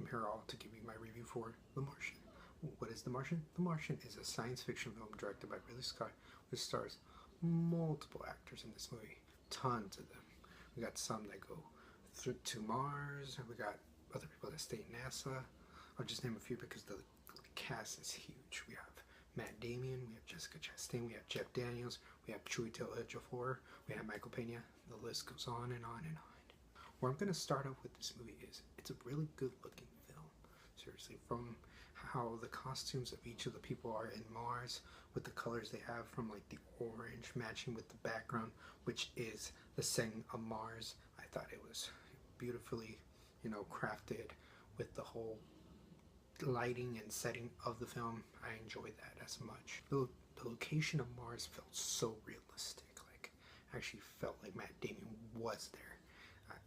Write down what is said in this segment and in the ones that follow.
I'm here all to give you my review for The Martian. What is The Martian? The Martian is a science fiction film directed by Ridley Scott, which stars multiple actors in this movie. Tons of them. We got some that go to Mars, and we got other people that stay at NASA. I'll just name a few because the cast is huge. We have Matt Damon, we have Jessica Chastain, we have Jeff Daniels, we have Chiwetel Ejiofor, we have Michael Pena. The list goes on and on and on. Where I'm going to start off with this movie is it's a really good looking film. Seriously, from how the costumes of each of the people are in Mars, with the colors they have, from like the orange matching with the background, which is the setting of Mars. I thought it was beautifully, crafted with the whole lighting and setting of the film. I enjoyed that as much. The location of Mars felt so realistic. Like, I actually felt like Matt Damon was there.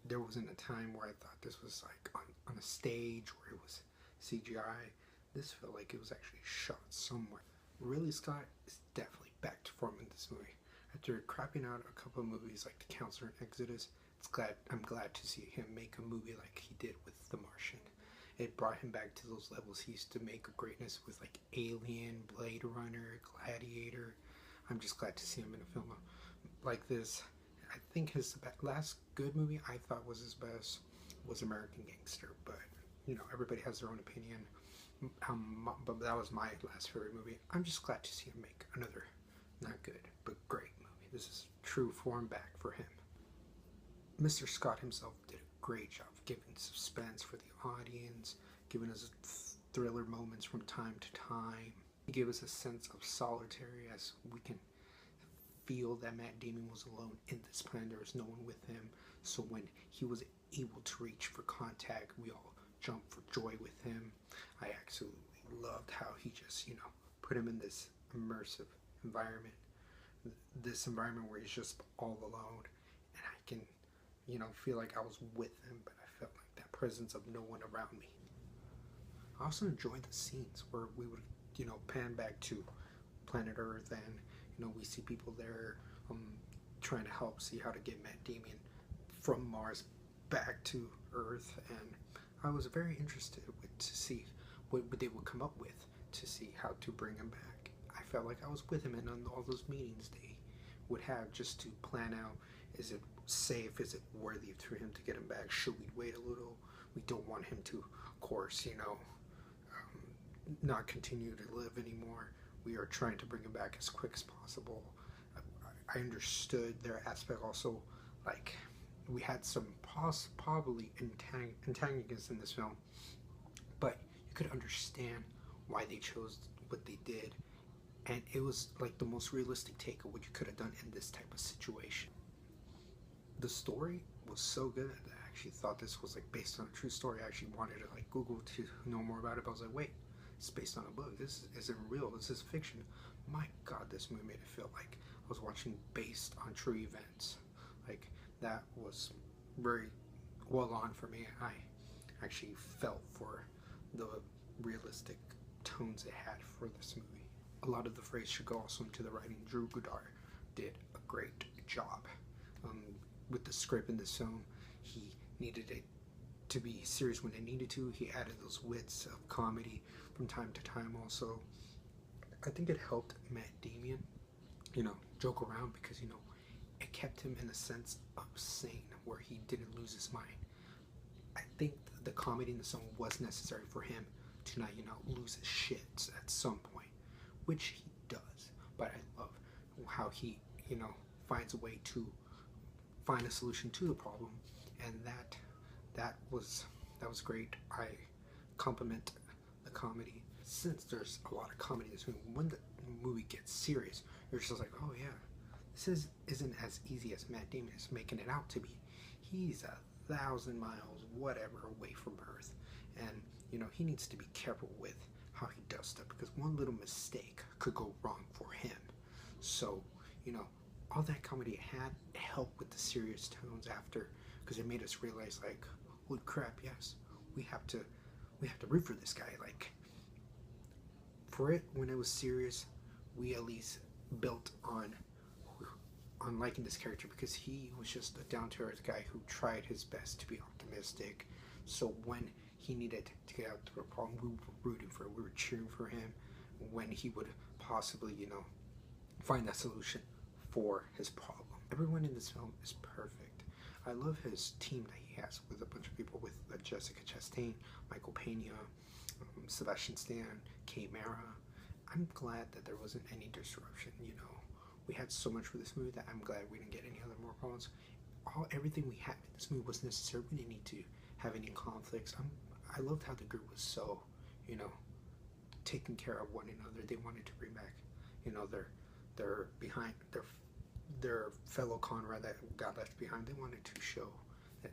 There wasn't a time where I thought this was like on a stage where it was CGI. This felt like it was actually shot somewhere. Ridley Scott is definitely back to form in this movie. After crapping out a couple of movies like The Counselor and Exodus, I'm glad to see him make a movie like he did with The Martian. It brought him back to those levels he used to make of greatness with like Alien, Blade Runner, Gladiator. I'm just glad to see him in a film like this. I think his last good movie I thought was his best was American Gangster, but everybody has their own opinion. But that was my last favorite movie. I'm just glad to see him make another not good but great movie. This is true form back for him. Mr. Scott himself did a great job giving suspense for the audience, giving us thriller moments from time to time. He gave us a sense of solitary as we can feel that Matt Damon was alone in this plan. There was no one with him. So when he was able to reach for contact, we all jumped for joy with him. I absolutely loved how he just, put him in this immersive environment. This environment where he's just all alone. And I can, feel like I was with him, but I felt like that presence of no one around me. I also enjoyed the scenes where we would, pan back to planet Earth, and we see people there trying to help see how to get Matt Damon from Mars back to Earth, and I was very interested to see what they would come up with to see how to bring him back. I felt like I was with him in all those meetings they would have just to plan out, is it safe, is it worthy for him to get him back, should we wait a little, we don't want him to, of course, not continue to live anymore. We are trying to bring him back as quick as possible. I understood their aspect also, like we had some probably antagonists in this film, but you could understand why they chose what they did, and it was like the most realistic take of what you could have done in this type of situation. The story was so good that I actually thought this was like based on a true story. I actually wanted to like Google to know more about it, but I was like, wait, it's based on a book. This isn't real. This is fiction. My God, this movie made it feel like I was watching based on true events. Like, that was very well on for me. I actually felt for the realistic tones it had for this movie. A lot of the phrase should go also into the writing. Drew Goddard did a great job with the script in this film. He needed it to be serious when it needed to. He added those wits of comedy from time to time also. I think it helped Matt Damon, joke around because, it kept him in a sense of sane where he didn't lose his mind. I think the comedy in the song was necessary for him to not, lose his shit at some point, which he does. But I love how he, finds a way to find a solution to the problem, and that was great. I compliment the comedy. Since there's a lot of comedy in this movie, when the movie gets serious, you're just like, oh yeah, this isn't as easy as Matt Damon is making it out to be. He's 1,000 miles, whatever, away from Earth, and he needs to be careful with how he does stuff because one little mistake could go wrong for him. So, all that comedy had helped with the serious tones after, because it made us realize, like, holy crap, yes, we have to root for this guy. Like, for it, when it was serious, we at least built on liking this character because he was just a down-to-earth guy who tried his best to be optimistic. So when he needed to get out through a problem. We were rooting for him. We were cheering for him when he would possibly, find that solution for his problem. Everyone in this film is perfect. I love his team that he has with a bunch of people, with Jessica Chastain, Michael Pena, Sebastian Stan, Kay Mara. I'm glad that there wasn't any disruption. We had so much for this movie that I'm glad we didn't get any other more problems. Everything we had in this movie was necessary. We didn't need to have any conflicts. I loved how the group was so, taking care of one another. They wanted to bring back, their behind their fellow Conrad that got left behind. They wanted to show that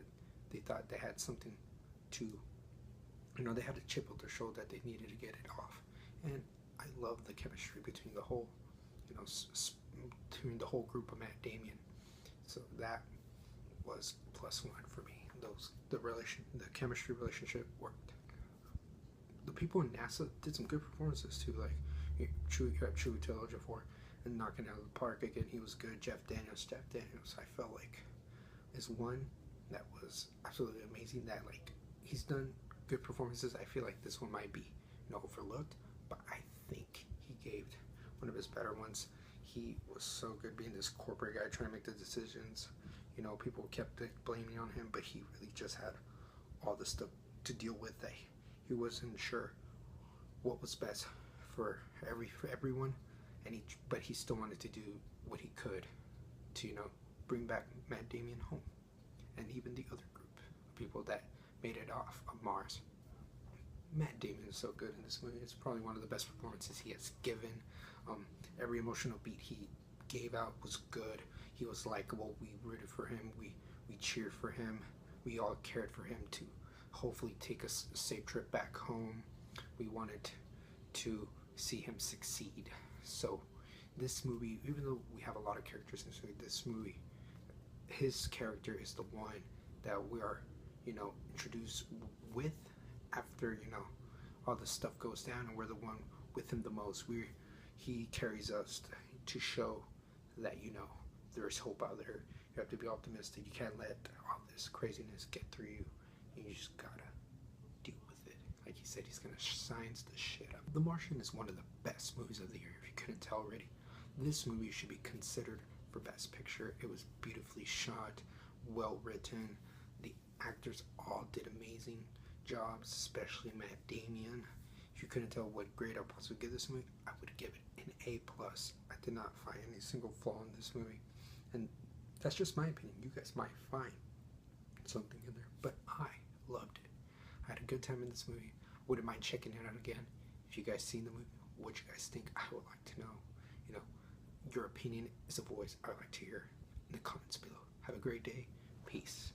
they thought they had something to, they had a chip on their shoulder that they needed to get it off. And I love the chemistry between the whole, between the whole group of Matt Damon. So that was +1 for me. The chemistry relationship worked. The people in NASA did some good performances too. Like Chewie Taylor-Joy and knocking it out of the park again. He was good. Jeff Daniels. I felt like is one that was absolutely amazing. That he's done good performances. I feel like this one might be overlooked, but I think he gave one of his better ones. He was so good being this corporate guy trying to make the decisions. People kept blaming on him, but he really just had all the stuff to deal with that he wasn't sure what was best for everyone, but he still wanted to do what he could to bring back Matt Damon home, and even the other group of people that made it off of Mars. Matt Damon is so good in this movie. It's probably one of the best performances he has given. Every emotional beat he gave out was good. He was likable. We rooted for him. We cheered for him. We all cared for him to hopefully take a safe trip back home. We wanted to see him succeed. So this movie, even though we have a lot of characters in this movie, his character is the one that we are, introduced with after, all this stuff goes down, and we're the one with him the most. He carries us to show that, there is hope out there. You have to be optimistic. You can't let all this craziness get through you. You just gotta deal with it. Like he said, he's gonna science the shit up. The Martian is one of the best movies of the year, if you couldn't tell already. This movie should be considered for Best Picture. It was beautifully shot, well written. The actors all did amazing jobs, especially Matt Damon. If you couldn't tell what grade I'd possibly give this movie, I would give it an A+. I did not find any single flaw in this movie, and that's just my opinion. You guys might find something in there, but I loved it. I had a good time in this movie. Wouldn't mind checking it out again. If you guys seen the movie, what you guys think, I would like to know. Your opinion is a voice I would like to hear in the comments below. Have a great day. Peace.